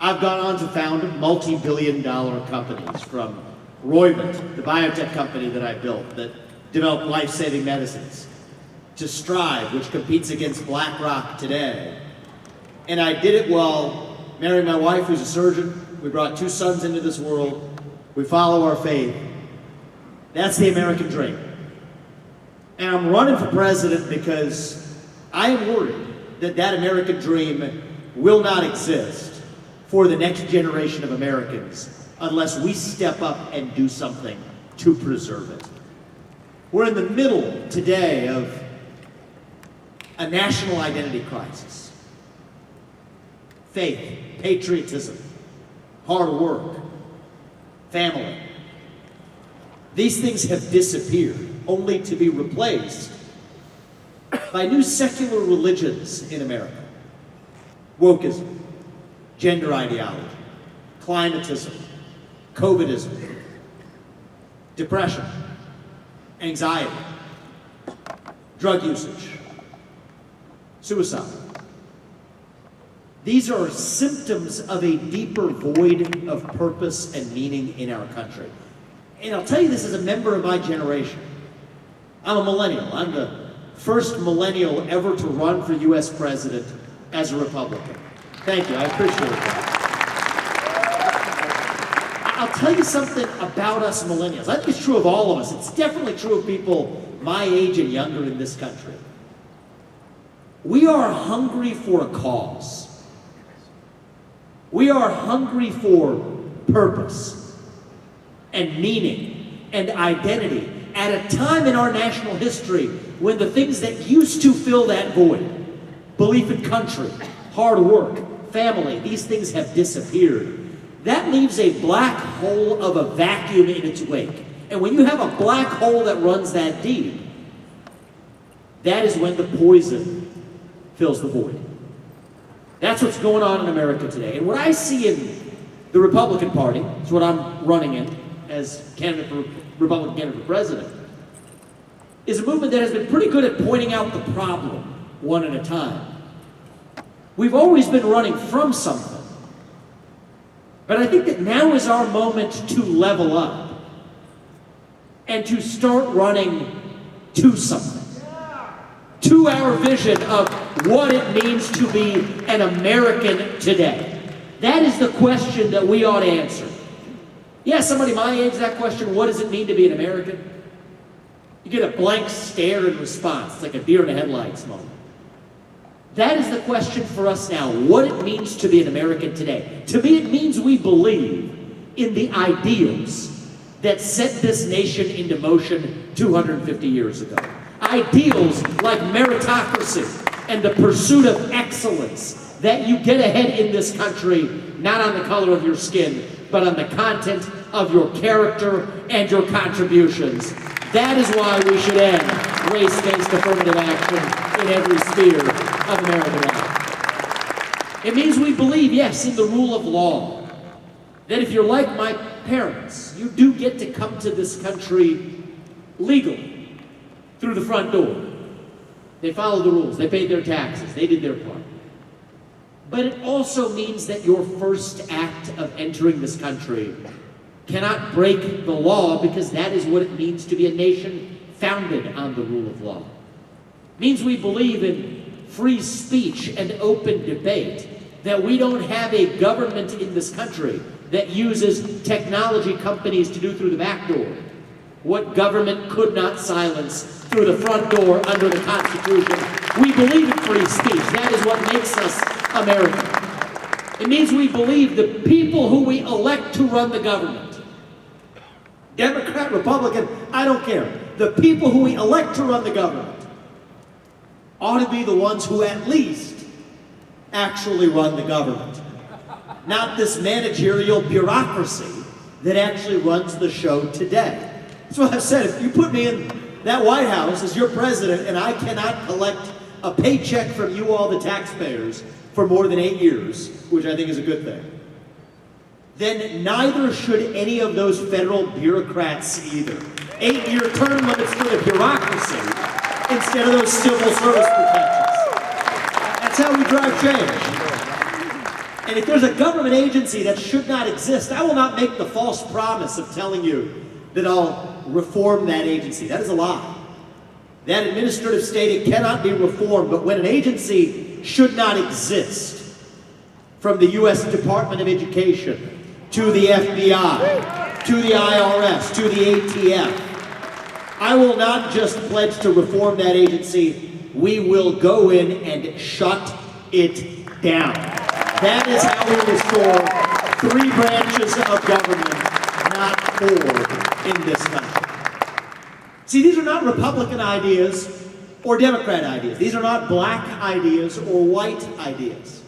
I've gone on to found multi-billion-dollar companies, from Roivant, the biotech company that I built that developed life-saving medicines, to Strive, which competes against BlackRock today. And I did it while marrying my wife, who's a surgeon. We brought 2 sons into this world. We follow our faith. That's the American dream. And I'm running for president because I am worried that that American dream will not exist for the next generation of Americans unless we step up and do something to preserve it. We're in the middle today of a national identity crisis. Faith, patriotism, hard work, family. These things have disappeared, only to be replaced by new secular religions in America. Wokeism, gender ideology, climatism, COVIDism, depression, anxiety, drug usage, suicide. These are symptoms of a deeper void of purpose and meaning in our country. And I'll tell you this as a member of my generation. I'm a millennial. I'm the first millennial ever to run for U.S. president as a Republican. Thank you, I appreciate that. I'll tell you something about us millennials. I think it's true of all of us. It's definitely true of people my age and younger in this country. We are hungry for a cause. We are hungry for purpose and meaning and identity at a time in our national history when the things that used to fill that void, belief in country, hard work, family, these things have disappeared. That leaves a black hole of a vacuum in its wake. And when you have a black hole that runs that deep, that is when the poison fills the void. That's what's going on in America today. And what I see in the Republican Party, is what I'm running in as Republican candidate for president, is a movement that has been pretty good at pointing out the problem one at a time. We've always been running from something. But I think that now is our moment to level up and to start running to something. To our vision of what it means to be an American today. That is the question that we ought to answer. Yeah, somebody my age, that question, what does it mean to be an American? You get a blank stare in response. It's like a deer in the headlights moment. That is the question for us now, what it means to be an American today. To me, it means we believe in the ideals that set this nation into motion 250 years ago. Ideals like meritocracy and the pursuit of excellence, that you get ahead in this country, not on the color of your skin, but on the content of your character and your contributions. That is why we should end race-based affirmative action in every sphere of American life. It means we believe, yes, in the rule of law. That if you're like my parents, you do get to come to this country legally, through the front door. They followed the rules, they paid their taxes, they did their part. But it also means that your first act of entering this country cannot break the law, because that is what it means to be a nation founded on the rule of law. It means we believe in free speech and open debate, that we don't have a government in this country that uses technology companies to do through the back door what government could not silence through the front door under the Constitution. We believe in free speech. That is what makes us American. It means we believe the people who we elect to run the government, Democrat, Republican, I don't care. The people who we elect to run the government ought to be the ones who at least actually run the government. Not this managerial bureaucracy that actually runs the show today. That's what I've said. If you put me in that White House as your president and I cannot collect a paycheck from you all, the taxpayers, for more than 8 years, which I think is a good thing, then neither should any of those federal bureaucrats either. 8-year term limits for the bureaucracy instead of those civil service protections. That's how we drive change. And if there's a government agency that should not exist, I will not make the false promise of telling you that I'll reform that agency. That is a lie. That administrative state, it cannot be reformed, but when an agency should not exist, from the U.S. Department of Education, to the FBI, to the IRS, to the ATF, I will not just pledge to reform that agency, we will go in and shut it down. That is how we restore 3 branches of government, not 4 in this country. See, these are not Republican ideas or Democrat ideas. These are not black ideas or white ideas.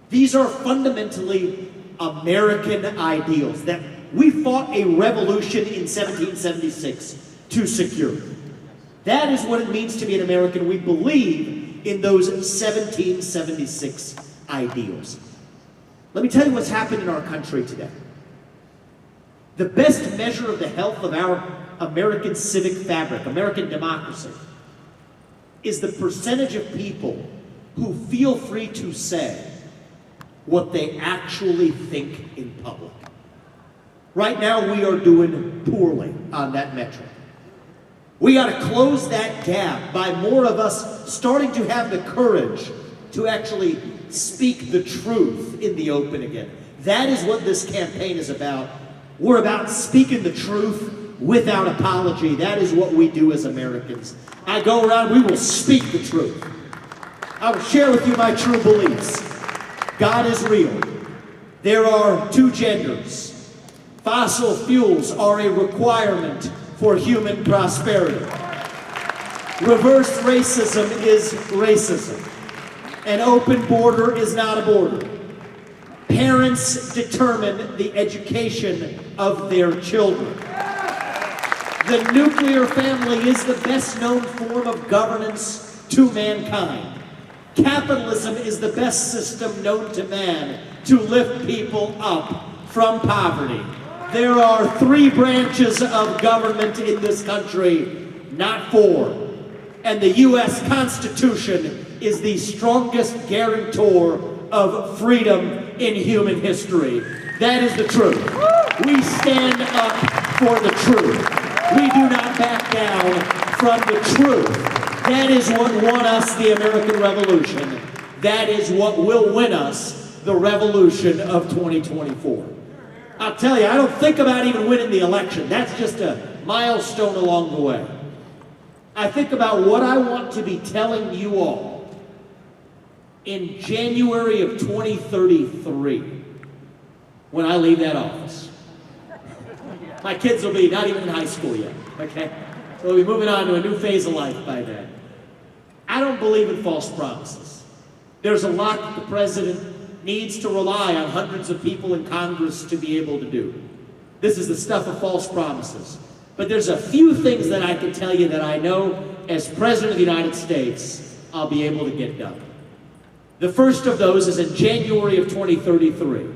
These are fundamentally American ideals that we fought a revolution in 1776 to secure. That is what it means to be an American. We believe in those 1776 ideals. Let me tell you what's happened in our country today. The best measure of the health of our American civic fabric, American democracy, is the percentage of people who feel free to say what they actually think in public. Right now, we are doing poorly on that metric. We got to close that gap by more of us starting to have the courage to actually speak the truth in the open again. That is what this campaign is about. We're about speaking the truth without apology. That is what we do as Americans. I go around, we will speak the truth. I will share with you my true beliefs. God is real. There are 2 genders. Fossil fuels are a requirement for human prosperity. Reverse racism is racism. An open border is not a border. Parents determine the education of their children. The nuclear family is the best known form of governance to mankind. Capitalism is the best system known to man to lift people up from poverty. There are 3 branches of government in this country, not 4. And the U.S. Constitution is the strongest guarantor of freedom in human history. That is the truth. We stand up for the truth. We do not back down from the truth. That is what won us the American Revolution. That is what will win us the revolution of 2024. I'll tell you, I don't think about even winning the election. That's just a milestone along the way. I think about what I want to be telling you all in January of 2033 when I leave that office. My kids will be not even in high school yet, okay? We'll be moving on to a new phase of life by then. I don't believe in false promises. There's a lot that the president needs to rely on hundreds of people in Congress to be able to do. This is the stuff of false promises. But there's a few things that I can tell you that I know as President of the United States I'll be able to get done. The first of those is in January of 2033.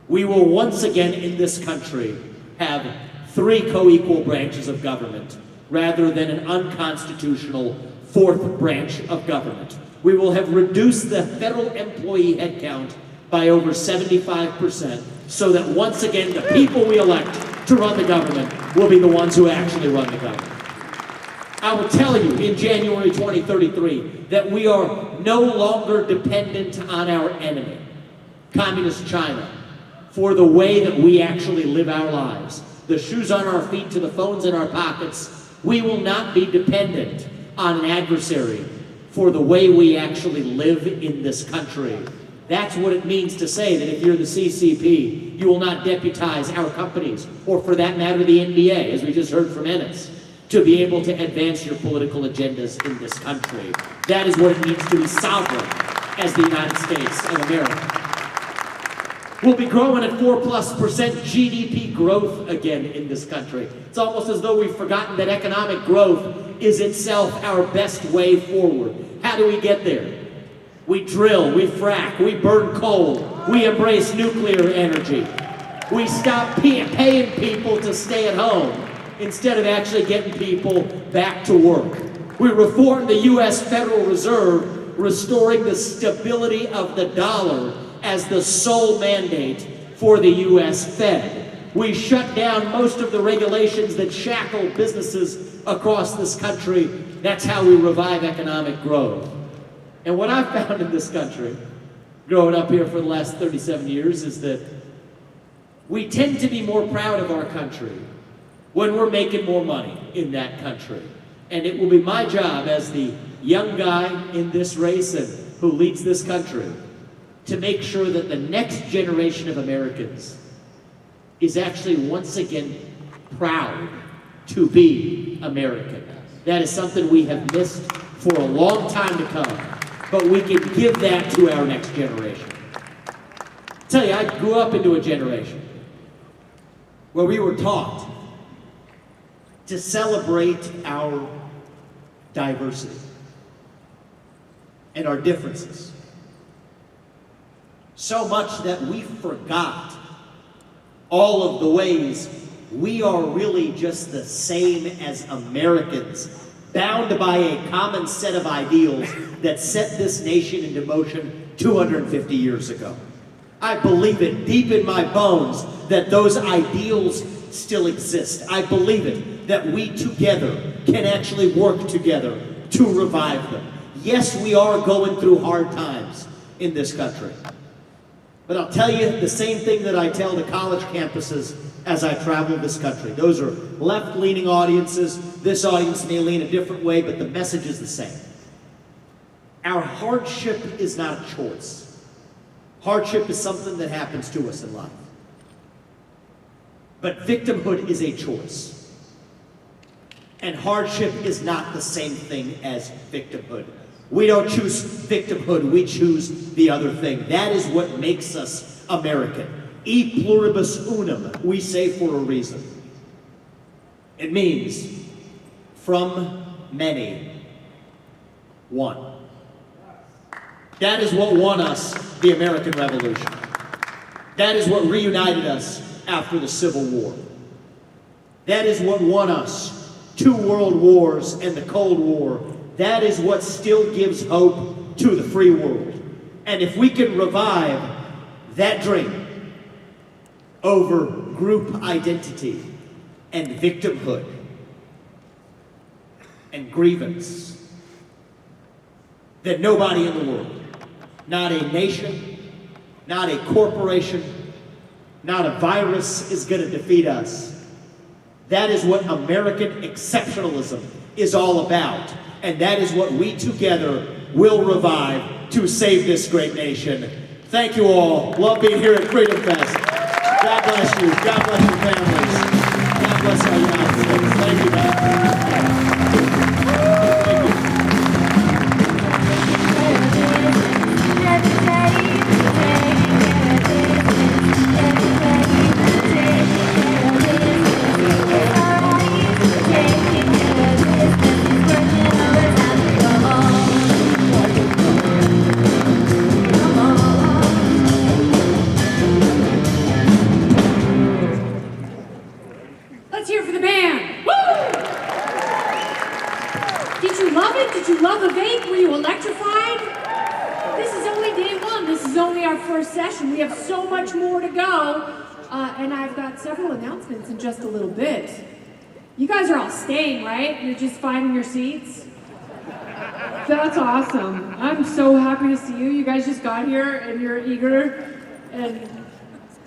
We will once again in this country have 3 co-equal branches of government rather than an unconstitutional 4th branch of government. We will have reduced the federal employee headcount by over 75% so that once again the people we elect to run the government will be the ones who actually run the government. I will tell you in January 2033 that we are no longer dependent on our enemy, Communist China, for the way that we actually live our lives. The shoes on our feet to the phones in our pockets, we will not be dependent on an adversary for the way we actually live in this country. That's what it means to say that if you're the CCP, you will not deputize our companies, or for that matter, the NBA, as we just heard from Ennis, to be able to advance your political agendas in this country. That is what it means to be sovereign as the United States of America. We'll be growing at 4+% GDP growth again in this country. It's almost as though we've forgotten that economic growth is itself our best way forward. How do we get there? We drill, we frack, we burn coal, we embrace nuclear energy. We stop paying people to stay at home instead of actually getting people back to work. We reform the U.S. Federal Reserve, restoring the stability of the dollar as the sole mandate for the U.S. Fed. We shut down most of the regulations that shackle businesses across this country. That's how we revive economic growth. And what I've found in this country, growing up here for the last 37 years, is that we tend to be more proud of our country when we're making more money in that country. And it will be my job as the young guy in this race and who leads this country to make sure that the next generation of Americans is actually once again proud to be American. That is something we have missed for a long time to come, but we can give that to our next generation. I tell you, I grew up into a generation where we were taught to celebrate our diversity and our differences. So much that we forgot all of the ways we are really just the same as Americans, bound by a common set of ideals that set this nation into motion 250 years ago. I believe it deep in my bones that those ideals still exist. I believe it that we together can actually work together to revive them. Yes, we are going through hard times in this country. But I'll tell you the same thing that I tell the college campuses as I travel this country. Those are left-leaning audiences. This audience may lean a different way, but the message is the same. Our hardship is not a choice. Hardship is something that happens to us in life. But victimhood is a choice. And hardship is not the same thing as victimhood. We don't choose victimhood, we choose the other thing. That is what makes us American. E pluribus unum, we say for a reason. It means from many, one. That is what won us the American Revolution. That is what reunited us after the Civil War. That is what won us 2 world wars and the Cold War. That is what still gives hope to the free world. And if we can revive that dream over group identity and victimhood and grievance, then nobody in the world, not a nation, not a corporation, not a virus is going to defeat us. That is what American exceptionalism is all about. And that is what we together will revive to save this great nation. Thank you all. Love being here at Freedom Fest. God bless you. God bless your families. God bless our United States. Thank you, man. Let's hear it for the band. Woo! Did you love it? Did you love Vivek? Were you electrified? This is only day one. This is only our first session. We have so much more to go. And I've got several announcements in just a little bit. You guys are all staying, right? You're just finding your seats? That's awesome. I'm so happy to see you. You guys just got here and you're eager and